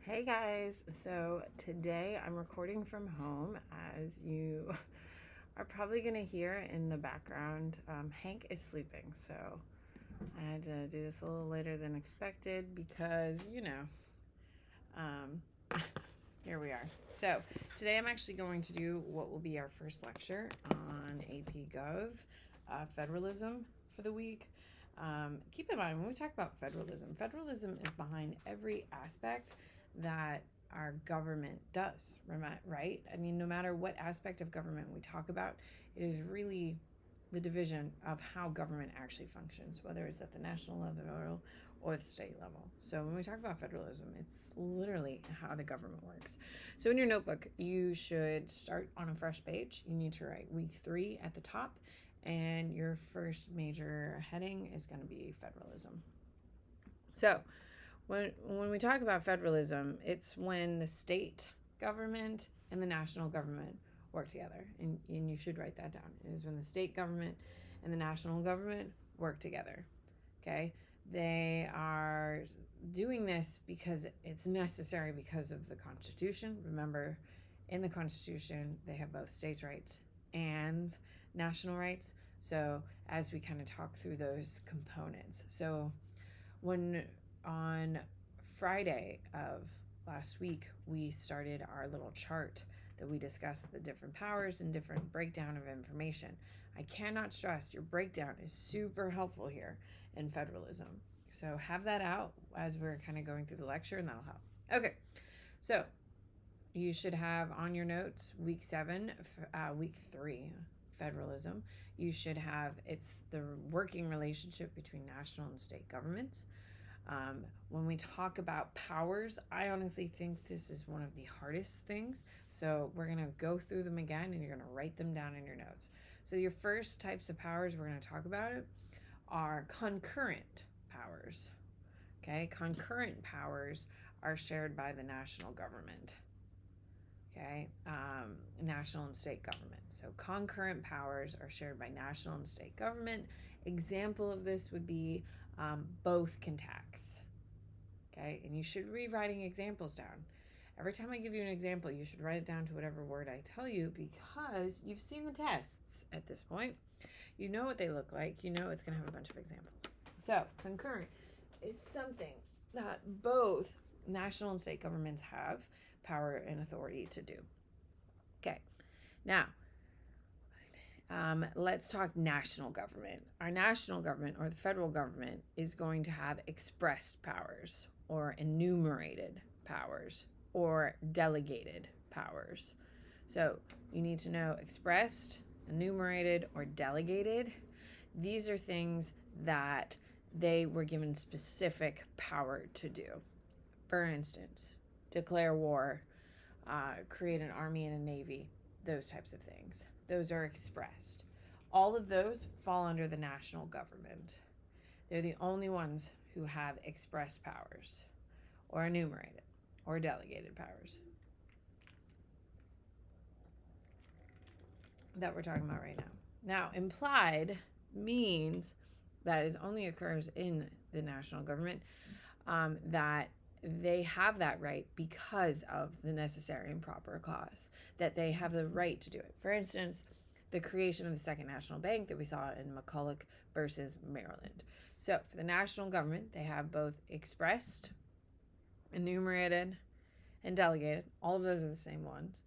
Hey guys, so today I'm recording from home. As you are probably going to hear in the background, Hank is sleeping, so I had to do this a little later than expected because, here we are. So today I'm actually going to do what will be our first lecture on APGov federalism for the week. Keep in mind, when we talk about federalism is behind every aspect that our government does, right? I mean, no matter what aspect of government we talk about, it is really the division of how government actually functions, whether it's at the national level or the state level. So when we talk about federalism, it's literally how the government works. So in your notebook, you should start on a fresh page. You need to write week 3 at the top, and your first major heading is going to be federalism. So when we talk about federalism, it's when the state government and the national government work together. And you should write that down. It is when the state government and the national government work together. Okay? They are doing this because it's necessary because of the Constitution. Remember, in the Constitution, they have both states' rights and national rights. So as we kind of talk through those components. So when on Friday of last week, we started our little chart that we discussed the different powers and different breakdown of information. I cannot stress your breakdown is super helpful here in federalism. So have that out as we're kind of going through the lecture, and that'll help. Okay, so you should have on your notes week 7, week 3, federalism. You should have, it's the working relationship between national and state governments. When we talk about powers, I honestly think this is one of the hardest things. So we're going to go through them again, and you're going to write them down in your notes. So your first types of powers we're going to talk about it are concurrent powers. Okay, concurrent powers are shared by the national government. Okay, national and state government. So concurrent powers are shared by national and state government. Example of this would be both can tax. Okay, and you should be writing examples down. Every time I give you an example, you should write it down to whatever word I tell you, because you've seen the tests at this point. You know what they look like. You know it's going to have a bunch of examples. So concurrent is something that both national and state governments have power and authority to do. Okay, now let's talk national government. Our national government, or the federal government, is going to have expressed powers or enumerated powers or delegated powers. So you need to know expressed, enumerated, or delegated. These are things that they were given specific power to do. For instance, declare war, create an army and a navy, those types of things. Those are expressed. All of those fall under the national government. They're the only ones who have expressed powers or enumerated or delegated powers that we're talking about right now. Now, implied means that it only occurs in the national government, that they have that right because of the necessary and proper clause, that they have the right to do it. For instance, the creation of the Second National Bank that we saw in McCulloch versus Maryland. So for the national government, they have both expressed, enumerated, and delegated. All of those are the same ones.